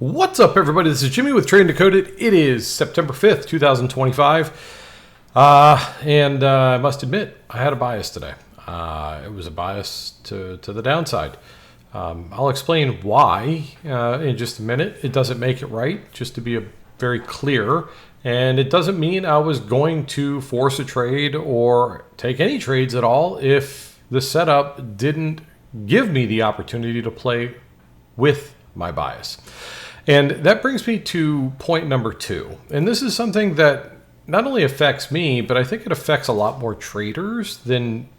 What's up, everybody? This is Jimmy with Trading Decoded. It is September 5th, 2025. I must admit, I had a bias today. It was a bias to the downside. I'll explain why in just a minute. It doesn't make it right, just to be very clear. And it doesn't mean I was going to force a trade or take any trades at all if the setup didn't give me the opportunity to play with my bias. And that brings me to point number 2. And this is something that not only affects me, but I think it affects a lot more traders than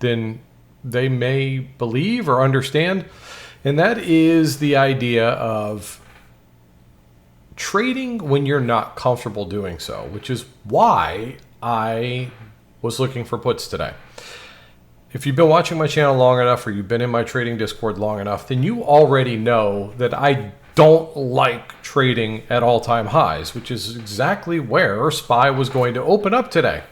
they may believe or understand. And that is the idea of trading when you're not comfortable doing so, which is why I was looking for puts today. If you've been watching my channel long enough or you've been in my trading Discord long enough, then you already know that I don't like trading at all-time highs, which is exactly where SPY was going to open up today.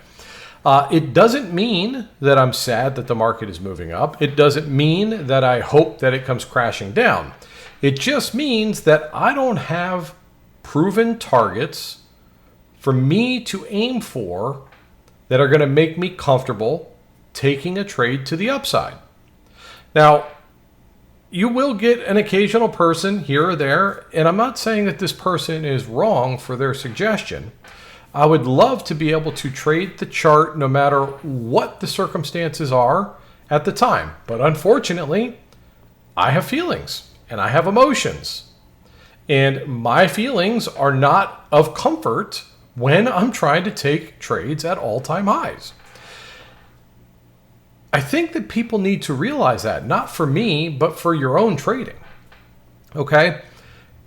It doesn't mean that I'm sad that the market is moving up. It doesn't mean that I hope that it comes crashing down. It just means that I don't have proven targets for me to aim for that are going to make me comfortable taking a trade to the upside. Now, you will get an occasional person here or there, and I'm not saying that this person is wrong for their suggestion. I would love to be able to trade the chart no matter what the circumstances are at the time. But unfortunately, I have feelings and I have emotions. And my feelings are not of comfort when I'm trying to take trades at all-time highs. I think that people need to realize that, not for me, but for your own trading. Okay?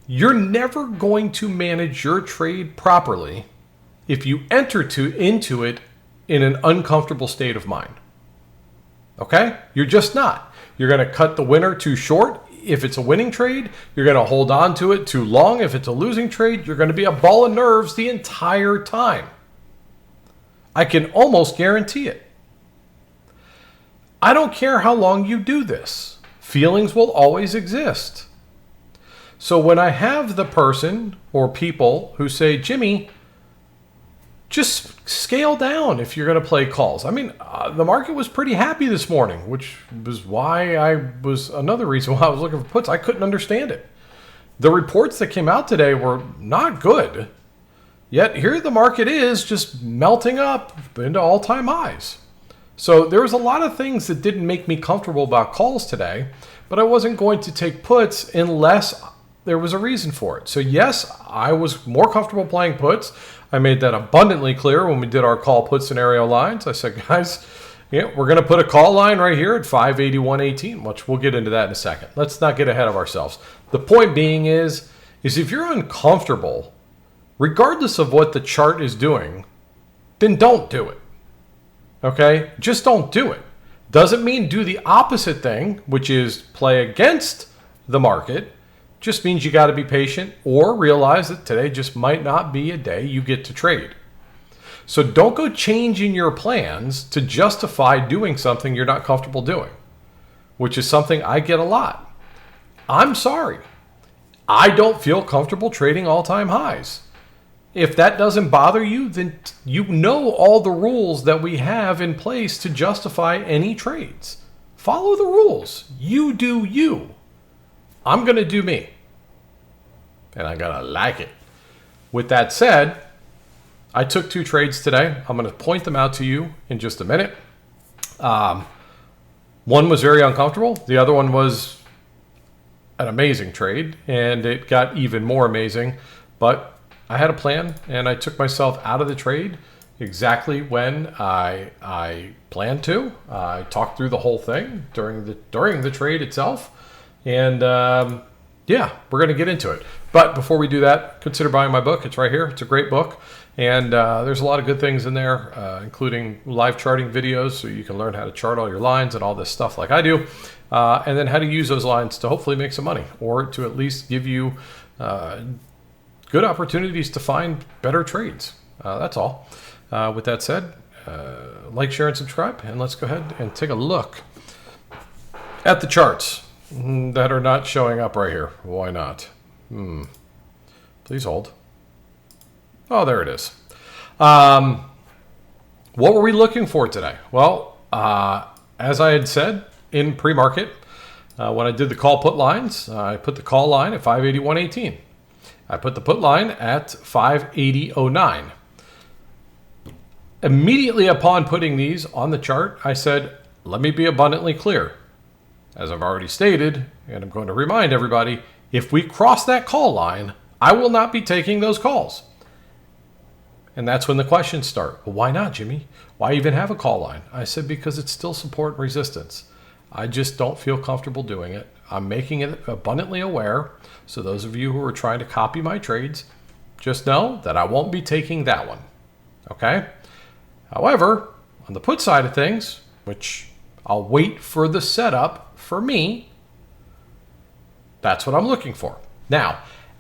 You're never going to manage your trade properly if you enter into it in an uncomfortable state of mind. Okay? You're just not. You're going to cut the winner too short if it's a winning trade. You're going to hold on to it too long if it's a losing trade. You're going to be a ball of nerves the entire time. I can almost guarantee it. I don't care how long you do this. Feelings will always exist. So when I have the person or people who say, Jimmy, just scale down if you're going to play calls. I mean, the market was pretty happy this morning, which was another reason why I was looking for puts. I couldn't understand it. The reports that came out today were not good. Yet here the market is just melting up into all-time highs. So there was a lot of things that didn't make me comfortable about calls today, but I wasn't going to take puts unless there was a reason for it. So yes, I was more comfortable playing puts. I made that abundantly clear when we did our call put scenario lines. I said, guys, we're going to put a call line right here at 581.18, which we'll get into that in a second. Let's not get ahead of ourselves. The point being is if you're uncomfortable, regardless of what the chart is doing, then don't do it. Okay? Just don't do it. Doesn't mean do the opposite thing, which is play against the market. Just means you got to be patient or realize that today just might not be a day you get to trade. So don't go changing your plans to justify doing something you're not comfortable doing, which is something I get a lot. I'm sorry. I don't feel comfortable trading all-time highs. If that doesn't bother you, then you know all the rules that we have in place to justify any trades. Follow the rules. You do you. I'm going to do me. And I'm going to like it. With that said, I took 2 trades today. I'm going to point them out to you in just a minute. One was very uncomfortable. The other one was an amazing trade. And it got even more amazing. But I had a plan, and I took myself out of the trade exactly when I planned to. I talked through the whole thing during the trade itself, and yeah, we're going to get into it. But before we do that, consider buying my book. It's right here. It's a great book, and there's a lot of good things in there, including live charting videos, so you can learn how to chart all your lines and all this stuff like I do, and then how to use those lines to hopefully make some money, or to at least give you good opportunities to find better trades. That's all. With that said, like, share, and subscribe. And let's go ahead and take a look at the charts that are not showing up right here. Why not? Please hold. Oh, there it is. What were we looking for today? Well, as I had said in pre-market, when I did the call put lines, I put the call line at 581.18. I put the put line at 580.09. Immediately upon putting these on the chart, I said, let me be abundantly clear. As I've already stated, and I'm going to remind everybody, if we cross that call line, I will not be taking those calls. And that's when the questions start. Well, why not, Jimmy? Why even have a call line? I said, because it's still support and resistance. I just don't feel comfortable doing it. I'm making it abundantly aware. So those of you who are trying to copy my trades, just know that I won't be taking that one. Okay? However, on the put side of things, which I'll wait for the setup for me, that's what I'm looking for. Now,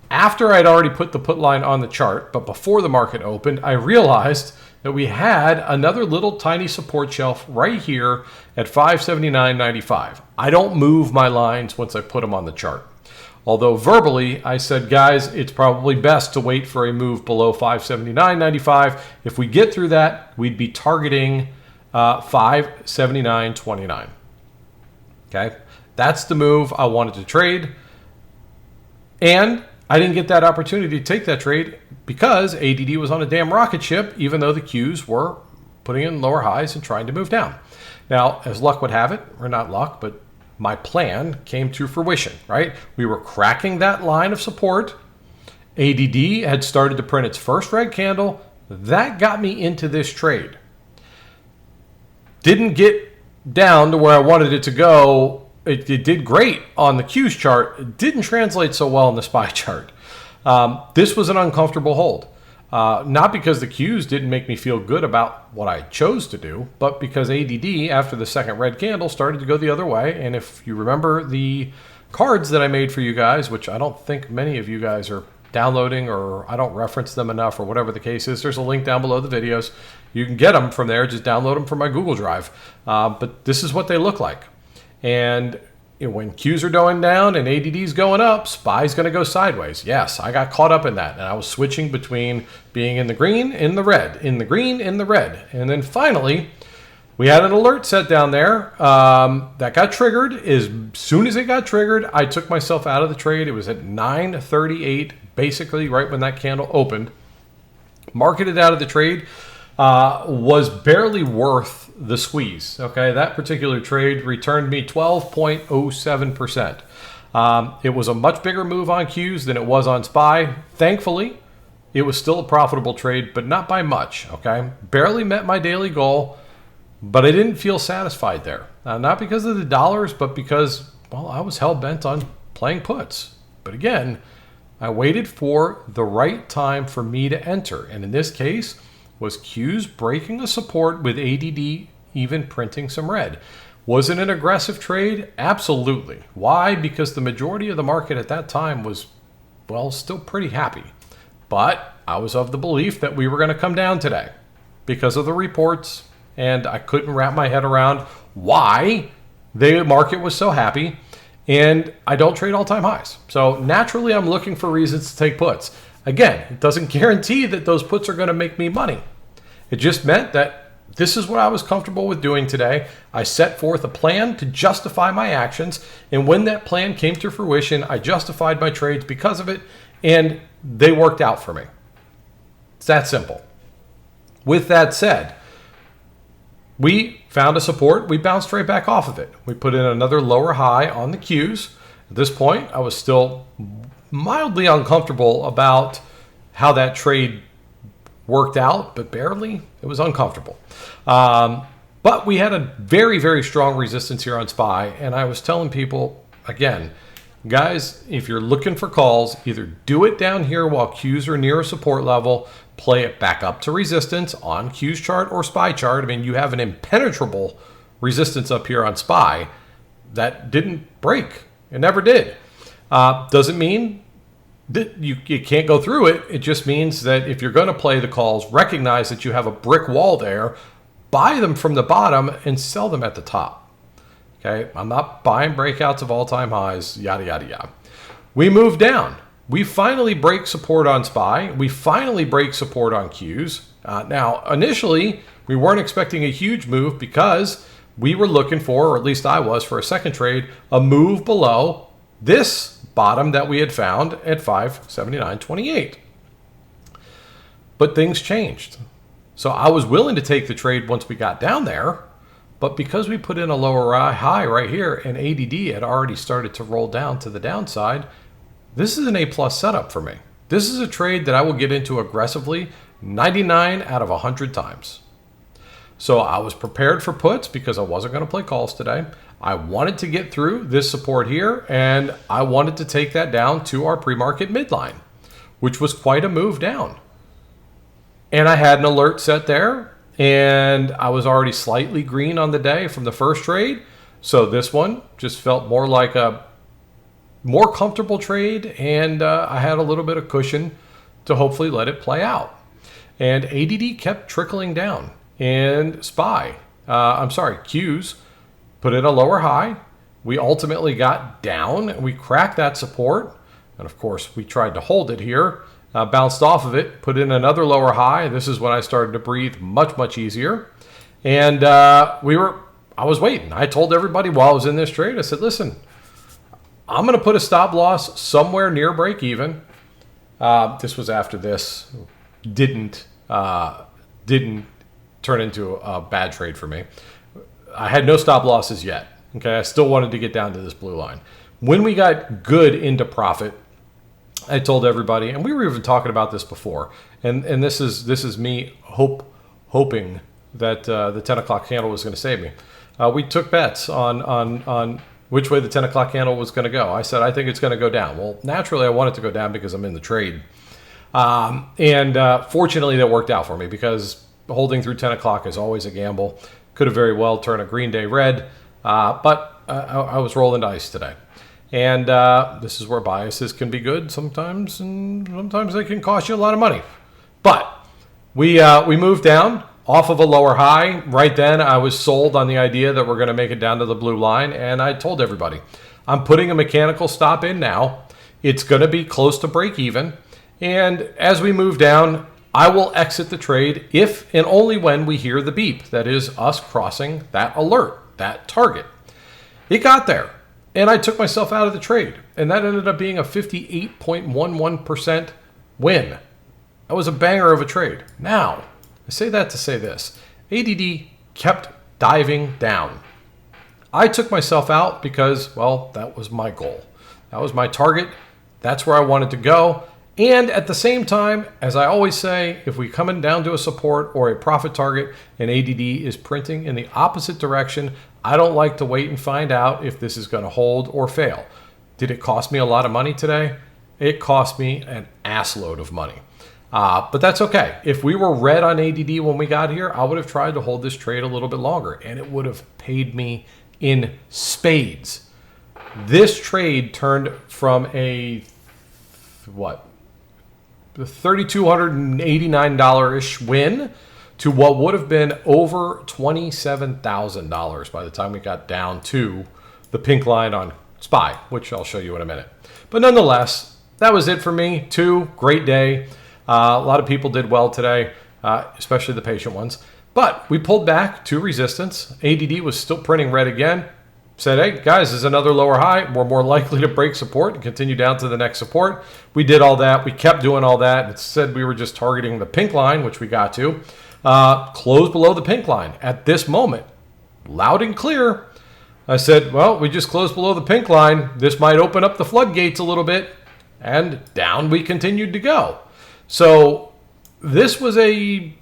after I'd already put the put line on the chart, but before the market opened, I realized that we had another little tiny support shelf right here at 579.95. I don't move my lines once I put them on the chart. Although verbally, I said, guys, it's probably best to wait for a move below 579.95. If we get through that, we'd be targeting 579.29. Okay, that's the move I wanted to trade. And I didn't get that opportunity to take that trade because ADD was on a damn rocket ship, even though the Qs were putting in lower highs and trying to move down. Now, as luck would have it, or not luck, but my plan came to fruition, right? We were cracking that line of support. ADD had started to print its first red candle. That got me into this trade. Didn't get down to where I wanted it to go. It did great on the Qs chart. It didn't translate so well on the SPY chart. This was an uncomfortable hold. Not because the Qs didn't make me feel good about what I chose to do, but because ADD, after the second red candle, started to go the other way. And if you remember the cards that I made for you guys, which I don't think many of you guys are downloading, or I don't reference them enough, or whatever the case is, there's a link down below the videos. You can get them from there. Just download them from my Google Drive. But this is what they look like. And when Qs are going down and ADD's going up, SPY's going to go sideways. Yes, I got caught up in that. And I was switching between being in the green, in the red, in the green, in the red. And then finally, we had an alert set down there that got triggered. As soon as it got triggered, I took myself out of the trade. It was at 9:38, basically right when that candle opened. Marketed out of the trade. Was barely worth the squeeze. Okay, that particular trade returned me 12.07%. It was a much bigger move on Qs than it was on SPY. Thankfully, it was still a profitable trade, but not by much. Okay, barely met my daily goal, but I didn't feel satisfied there. Not because of the dollars, but because, well, I was hell bent on playing puts. But again, I waited for the right time for me to enter, and in this case, was Qs breaking a support with ADD even printing some red. Was it an aggressive trade? Absolutely. Why? Because the majority of the market at that time was, well, still pretty happy. But I was of the belief that we were going to come down today because of the reports, and I couldn't wrap my head around why the market was so happy, and I don't trade all-time highs. So naturally, I'm looking for reasons to take puts. Again, it doesn't guarantee that those puts are going to make me money. It just meant that this is what I was comfortable with doing today. I set forth a plan to justify my actions, and when that plan came to fruition, I justified my trades because of it, and they worked out for me. It's that simple. With that said, we found a support. We bounced right back off of it. We put in another lower high on the Qs. At this point, I was still mildly uncomfortable about how that trade worked out, but barely. It was uncomfortable. But we had a very, very strong resistance here on SPY, and I was telling people, again, guys, if you're looking for calls, either do it down here while Qs are near a support level, play it back up to resistance on Qs chart or SPY chart. I mean, you have an impenetrable resistance up here on SPY that didn't break. It never did. Doesn't mean that you can't go through it. It just means that if you're going to play the calls, recognize that you have a brick wall there, buy them from the bottom and sell them at the top. Okay, I'm not buying breakouts of all-time highs, yada, yada, yada. We moved down. We finally break support on SPY. We finally break support on Qs. Now, initially, we weren't expecting a huge move because we were looking for, or at least I was for a second trade, a move below this bottom that we had found at 579.28. But things changed. So I was willing to take the trade once we got down there, but because we put in a lower high right here and ADD had already started to roll down to the downside, this is an A+ setup for me. This is a trade that I will get into aggressively 99 out of 100 times. So I was prepared for puts because I wasn't going to play calls today. I wanted to get through this support here, and I wanted to take that down to our pre-market midline, which was quite a move down. And I had an alert set there, and I was already slightly green on the day from the first trade. So this one just felt more like a more comfortable trade, and I had a little bit of cushion to hopefully let it play out. And ADD kept trickling down, and Qs put in a lower high. We ultimately got down, and we cracked that support. And of course, we tried to hold it here, bounced off of it, put in another lower high. This is when I started to breathe much, much easier. And I was waiting. I told everybody while I was in this trade, I said, listen, I'm going to put a stop loss somewhere near break even. This was after this didn't turn into a bad trade for me. I had no stop losses yet. Okay, I still wanted to get down to this blue line. When we got good into profit, I told everybody, and we were even talking about this before, and this is me hoping that the 10 o'clock candle was going to save me. We took bets on which way the 10 o'clock candle was going to go. I said, I think it's going to go down. Well, naturally, I want it to go down because I'm in the trade. Fortunately, that worked out for me because holding through 10 o'clock is always a gamble. Could have very well turned a green day red, but I was rolling dice today. And this is where biases can be good sometimes, and sometimes they can cost you a lot of money. But we moved down off of a lower high. Right then, I was sold on the idea that we're going to make it down to the blue line, and I told everybody, I'm putting a mechanical stop in now. It's going to be close to break even, and as we move down, I will exit the trade if and only when we hear the beep. That is us crossing that alert, that target. It got there. And I took myself out of the trade. And that ended up being a 58.11% win. That was a banger of a trade. Now, I say that to say this. ADD kept diving down. I took myself out because, well, that was my goal. That was my target. That's where I wanted to go. And at the same time, as I always say, if we come in down to a support or a profit target and ADD is printing in the opposite direction, I don't like to wait and find out if this is going to hold or fail. Did it cost me a lot of money today? It cost me an assload of money. But that's okay. If we were red on ADD when we got here, I would have tried to hold this trade a little bit longer, and it would have paid me in spades. This trade turned from a, the $3,289-ish win to what would have been over $27,000 by the time we got down to the pink line on SPY, which I'll show you in a minute. But nonetheless, that was it for me. Great day. A lot of people did well today, especially the patient ones. But we pulled back to resistance. ADD was still printing red again. Said, hey, guys, this is another lower high. We're more likely to break support and continue down to the next support. We did all that. We kept doing all that. It said we were just targeting the pink line, which we got to. Close below the pink line. At this moment, loud and clear, I said, well, we just closed below the pink line. This might open up the floodgates a little bit. And down we continued to go. So this was a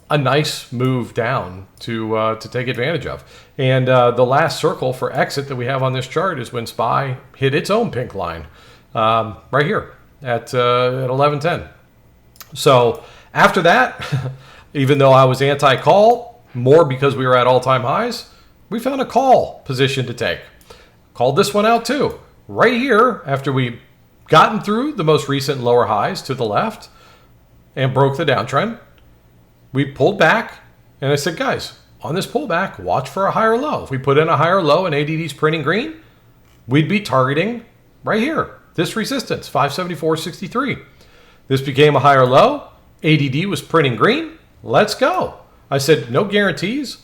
nice move down to take advantage of. And the last circle for exit that we have on this chart is when SPY hit its own pink line right here at 11:10. So after that, even though I was anti-call, more because we were at all-time highs, we found a call position to take. Called this one out too. Right here, after we gotten through the most recent lower highs to the left and broke the downtrend, we pulled back, and I said, guys, on this pullback, watch for a higher low. If we put in a higher low and ADD's printing green, we'd be targeting right here, this resistance, 574.63. This became a higher low. ADD was printing green. Let's go. I said, no guarantees.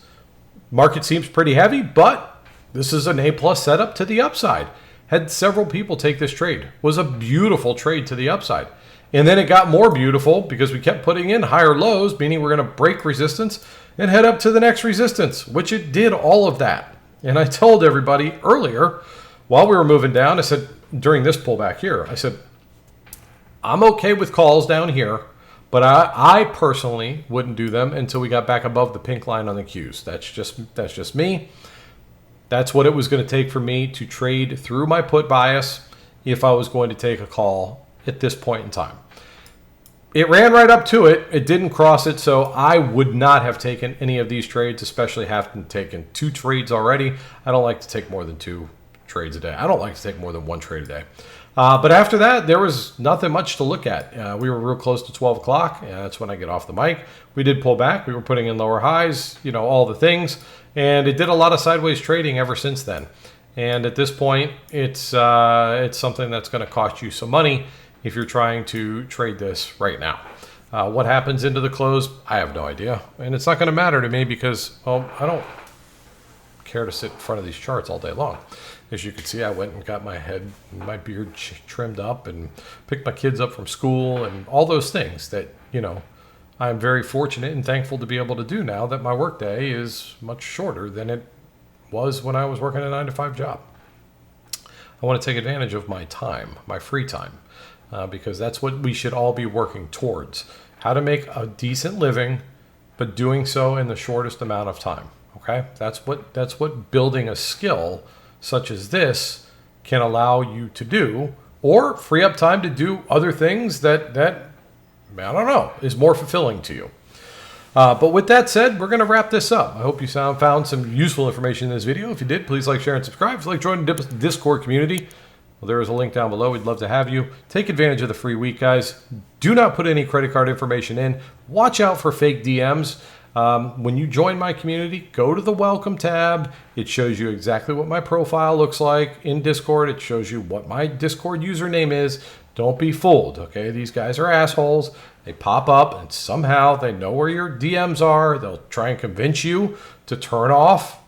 Market seems pretty heavy, but this is an A+ setup to the upside. Had several people take this trade. Was a beautiful trade to the upside. And then it got more beautiful because we kept putting in higher lows, meaning we're going to break resistance and head up to the next resistance, which it did all of that. And I told everybody earlier, while we were moving down, I said, during this pullback here, I said, I'm okay with calls down here, but I personally wouldn't do them until we got back above the pink line on the Qs. That's just me. That's what it was going to take for me to trade through my put bias if I was going to take a call at this point in time. It ran right up to it. It didn't cross it, so I would not have taken any of these trades, especially having taken 2 trades already. I don't like to take more than 2 trades a day. I don't like to take more than 1 trade a day. But after that, there was nothing much to look at. We were real close to 12 o'clock. That's when I get off the mic. We did pull back. We were putting in lower highs, all the things. And it did a lot of sideways trading ever since then. And at this point, it's something that's going to cost you some money if you're trying to trade this right now. What happens into the close, I have no idea. And it's not going to matter to me because, well, I don't care to sit in front of these charts all day long. As you can see, I went and got my head and my beard trimmed up and picked my kids up from school and all those things that, I'm very fortunate and thankful to be able to do now that my workday is much shorter than it was when I was working a 9-to-5 job. I want to take advantage of my time, my free time, because that's what we should all be working towards. How to make a decent living, but doing so in the shortest amount of time. Okay? That's what building a skill such as this can allow you to do, or free up time to do other things that I don't know, is more fulfilling to you. But with that said, we're going to wrap this up. I hope you found some useful information in this video. If you did, please like, share, and subscribe. If you'd like to join the Discord community, well, there is a link down below. We'd love to have you. Take advantage of the free week, guys. Do not put any credit card information in. Watch out for fake DMs. When you join my community, go to the welcome tab. It shows you exactly what my profile looks like in Discord. It shows you what my Discord username is. Don't be fooled, okay? These guys are assholes. They pop up and somehow they know where your DMs are. They'll try and convince you to turn off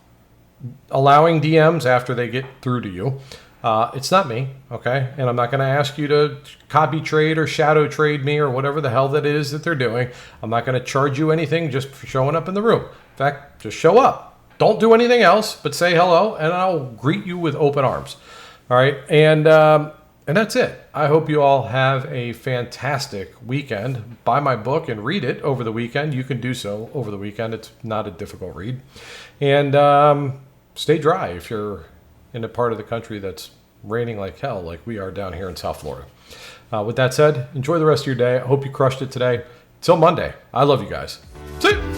allowing DMs after they get through to you. It's not me, okay? And I'm not going to ask you to copy trade or shadow trade me or whatever the hell that is that they're doing. I'm not going to charge you anything just for showing up in the room. In fact, just show up. Don't do anything else but say hello, and I'll greet you with open arms. All right? And that's it. I hope you all have a fantastic weekend. Buy my book and read it over the weekend. You can do so over the weekend. It's not a difficult read. And stay dry if you're in a part of the country that's raining like hell, like we are down here in South Florida. With that said, enjoy the rest of your day. I hope you crushed it today. Till Monday. I love you guys. See you.